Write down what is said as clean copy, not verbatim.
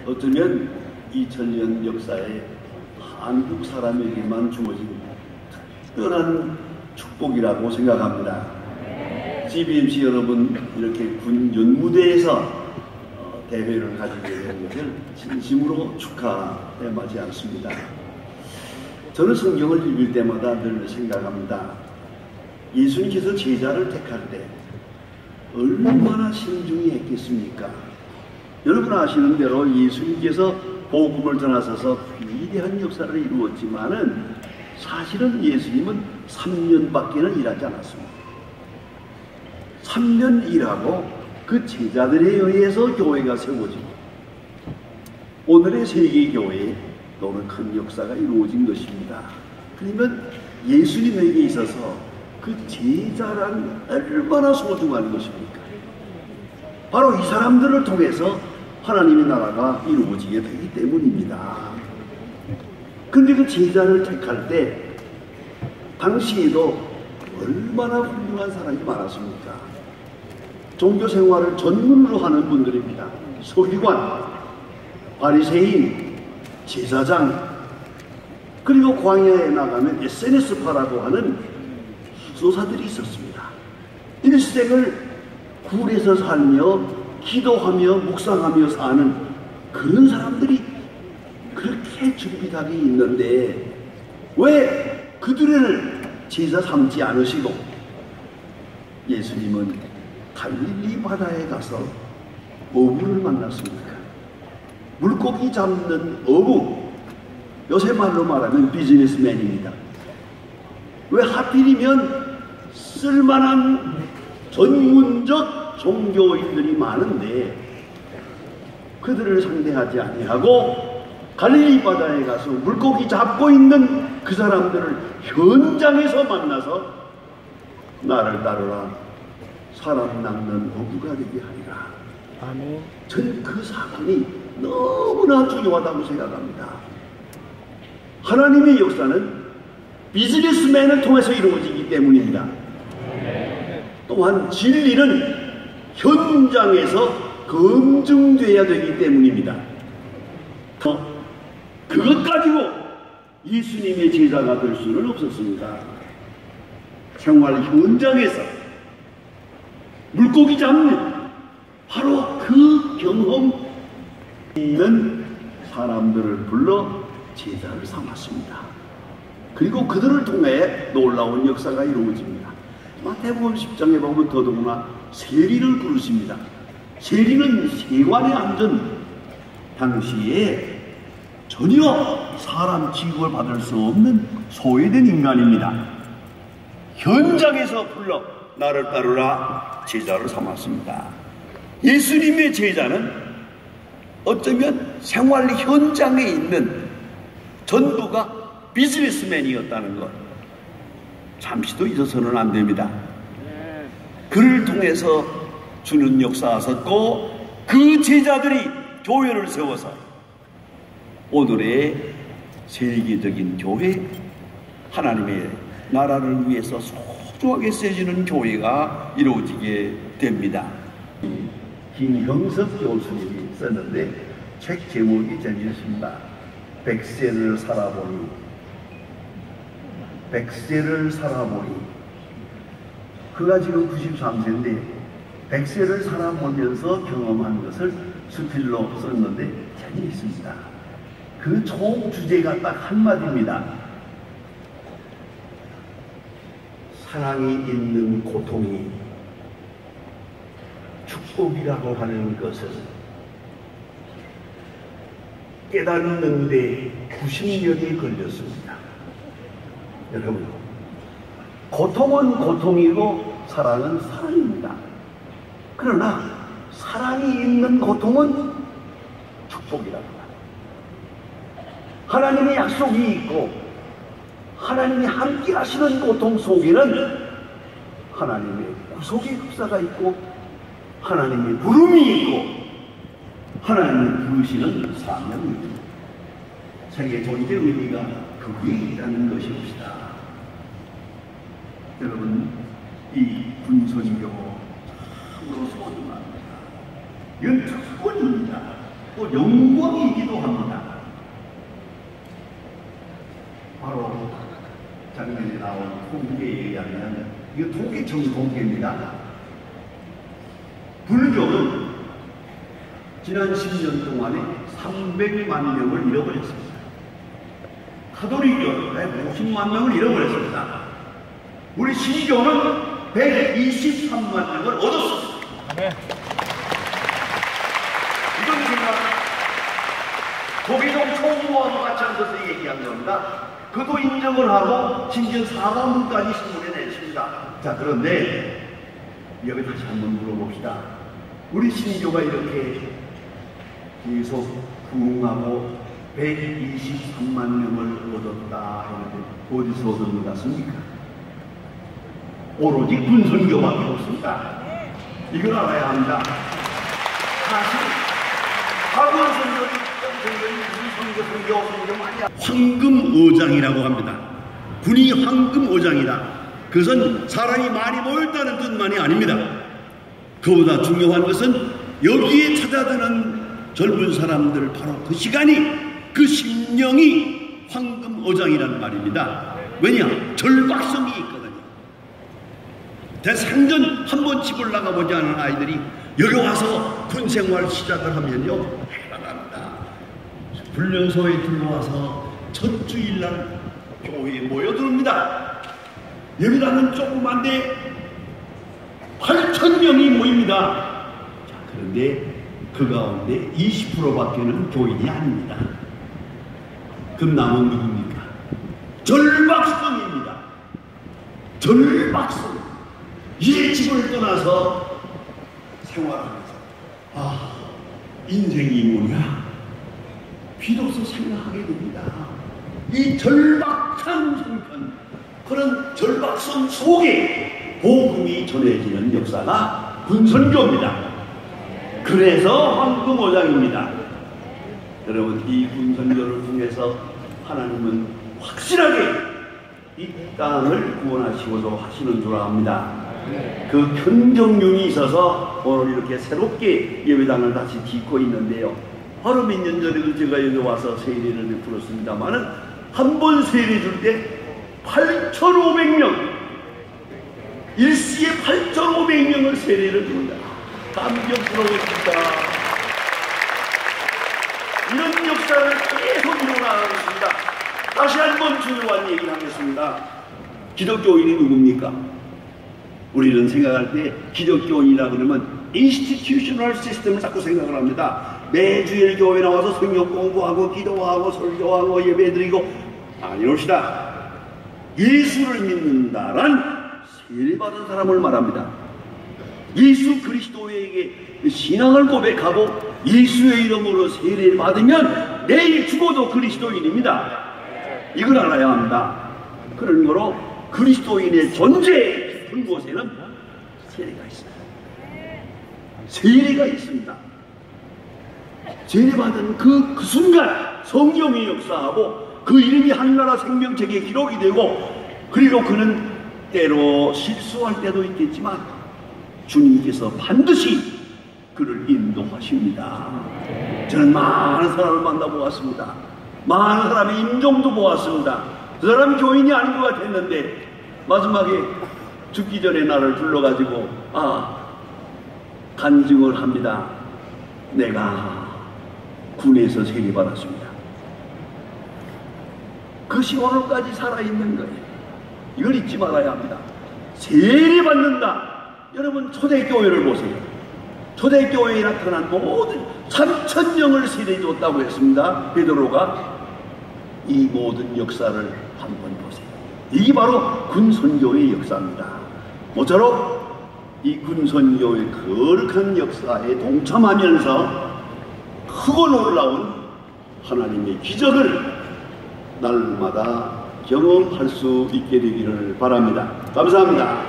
어쩌면 2000년 역사에 한국 사람에게만 주어진 특별한 축복이라고 생각합니다. GBMC 여러분, 이렇게 군 연무대에서 대회를 가지게 된 것을 진심으로 축하해 마지 않습니다. 저는 성경을 읽을 때마다 늘 생각합니다. 예수님께서 제자를 택할 때 얼마나 신중히 했겠습니까? 여러분 아시는 대로 예수님께서 복음을 전하셔서 위대한 역사를 이루었지만은 사실은 예수님은 3년밖에는 일하지 않았습니다. 3년 일하고 그 제자들에 의해서 교회가 세워지고 오늘의 세계교회에 너무 큰 역사가 이루어진 것입니다. 그러면 예수님에게 있어서 그 제자란 얼마나 소중한 것입니까? 바로 이 사람들을 통해서 하나님의 나라가 이루어지게 되기 때문입니다. 그런데 그 제자를 택할 때 당시에도 얼마나 훌륭한 사람이 많았습니까? 종교 생활을 전문으로 하는 분들입니다. 서기관, 바리새인, 제사장, 그리고 광야에 나가면 SNS파라고 하는 수도사들이 있었습니다. 일생을 굴에서 살며 기도하며 묵상하며 사는 그런 사람들이 그렇게 준비하게 있는데 왜 그들을 제자 삼지 않으시고 예수님은 갈릴리 바다에 가서 어부를 만났습니까? 물고기 잡는 어부, 요새 말로 말하면 비즈니스맨입니다. 왜 하필이면 쓸만한 전문적 종교인들이 많은데 그들을 상대하지 아니하고 갈릴리 바다에 가서 물고기 잡고 있는 그 사람들을 현장에서 만나서 나를 따르라, 사람 낚는 어부가 되게 하리라. 아멘. 저는 그 사건이 너무나 중요하다고 생각합니다. 하나님의 역사는 비즈니스맨을 통해서 이루어지기 때문입니다. 또한 진리는 현장에서 검증돼야 되기 때문입니다. 그것 가지고 예수님의 제자가 될 수는 없었습니다. 생활 현장에서 물고기 잡는 바로 그 경험 있는 사람들을 불러 제자를 삼았습니다. 그리고 그들을 통해 놀라운 역사가 이루어집니다. 마태복음 10장에 보면 더더구나 세리를 부르십니다. 세리는 세관에 앉은 당시에 전혀 사람 취급을 받을 수 없는 소외된 인간입니다. 현장에서 불러 나를 따르라 제자를 삼았습니다. 예수님의 제자는 어쩌면 생활 현장에 있는 전부가 비즈니스맨이었다는 것 잠시도 잊어서는 안 됩니다. 그를 통해서 주는 역사하셨고 그 제자들이 교회를 세워서 오늘의 세계적인 교회, 하나님의 나라를 위해서 소중하게 쓰여지는 교회가 이루어지게 됩니다. 김형석 교수님이 썼는데 책 제목이 재미있습니다. 백세를 살아보니, 백세를 살아보니. 그가 지금 93세인데 백세를 살아보면서 경험한 것을 수필로 썼는데 재미있습니다. 그 총 주제가 딱 한마디입니다. 사랑이 있는 고통이 축복이라고 하는 것을 깨닫는데 90년이 걸렸습니다. 여러분, 고통은 고통이고 사랑은 사랑입니다. 그러나 사랑이 있는 고통은 축복이라고 합니다. 하나님의 약속이 있고 하나님이 함께 하시는 고통 속에는 하나님의 구속의 역사가 있고 하나님의 부름이 있고 하나님이 부르시는 사명이 있고 세계 존재 의미가 그게 있다는 것입니다. 여러분, 이 군선교 참으로 소중합니다. 이건 특권입니다. 또 영광이기도 합니다. 바로 작년에 나온 통계에 의하면 이거 통계청 통계입니다. 불교는 지난 10년 동안에 300만 명을 잃어버렸습니다. 가톨릭교는 50만 명을 잃어버렸습니다. 우리 신교는 123만 명을 얻었습니다. 네. 이건 제가 도기동 총무하고 같이 앉아서 얘기한 겁니다. 그도 인정을 하고 심지어 사과문까지 신문에 냈습니다. 자, 그런데 여기 다시 한번 물어봅시다. 우리 신교가 이렇게 계속 부흥하고 123만 명을 얻었다 했는데 어디서 얻은 것 같습니까? 오로지 군선교밖에 없습니다. 이걸 알아야 합니다. 사실 과거 선교는 무슨 선교 말이야. 황금오장이라고 합니다. 군이 황금오장이다. 그것은 사람이 많이 모였다는 뜻만이 아닙니다. 그보다 중요한 것은 여기에 찾아드는 젊은 사람들 바로 그 시간이 그 심령이 황금오장이라는 말입니다. 왜냐? 절박성이 있거든요. 대상전 한 번 집을 나가보지 않은 아이들이 여기 와서 군생활 시작을 하면요 대단합니다. 훈련소에 들어와서 첫 주일날 교회에 모여듭니다. 여기라는 조그만데 8,000명이 모입니다. 자, 그런데 그 가운데 20%밖에는 교인이 아닙니다. 그럼 남은 누굽니까? 절박성입니다. 절박성. 이 집을 떠나서 생활하면서 인생이 뭐냐? 비로소 생각하게 됩니다. 이 절박한 형편, 그런 절박성 속에 복음이 전해지는 역사가 군선교입니다. 그래서 황금오장입니다. 여러분, 이 군선교를 통해서 하나님은 확실하게 이 땅을 구원하시고도 하시는 줄 압니다. 그 편경륜이 있어서 오늘 이렇게 새롭게 예배당을 다시 짓고 있는데요. 바로 몇 년 전에도 제가 여기 와서 세례를 베풀었습니다만은 한 번 세례 줄 때 8,500명, 일시에 8,500명을 세례를 줍니다. 감격스러웠습니다. 이런 역사를 계속 일어나겠습니다. 다시 한번 중요한 얘기를 하겠습니다. 기독교인이 누굽니까? 우리는 생각할 때 기독교인이라 그러면 인스티튜셔널 시스템을 자꾸 생각을 합니다. 매주일 교회 나와서 성경 공부하고 기도하고 설교하고 예배드리고 아니옵시다. 예수를 믿는다란 세례받은 사람을 말합니다. 예수 그리스도에게 신앙을 고백하고 예수의 이름으로 세례를 받으면 내일 죽어도 그리스도인입니다. 이걸 알아야 합니다. 그런 거로 그리스도인의 존재 깊은 곳에는 세례가 있습니다. 세례가 있습니다. 세례받은 그 순간 성경이 역사하고 그 이름이 하늘나라 생명책에 기록이 되고, 그리고 그는 때로 실수할 때도 있겠지만 주님께서 반드시 그를 인도하십니다. 저는 많은 사람을 만나보았습니다. 많은 사람의 임종도 보았습니다. 그 사람이 교인이 아닌 것 같았는데 마지막에 죽기 전에 나를 불러가지고 간증을 합니다. 내가 군에서 세례받았습니다. 그것이 오늘까지 살아있는 거예요. 이걸 잊지 말아야 합니다. 세례받는다. 여러분, 초대교회를 보세요. 초대교회에 나타난 모든 3,000명을 세례줬다고 했습니다. 베드로가. 이 모든 역사를 한번 보세요. 이게 바로 군선교의 역사입니다. 모쪼록 이 군선교의 거룩한 역사에 동참하면서 크고 놀라운 하나님의 기적을 날마다 경험할 수 있게 되기를 바랍니다. 감사합니다.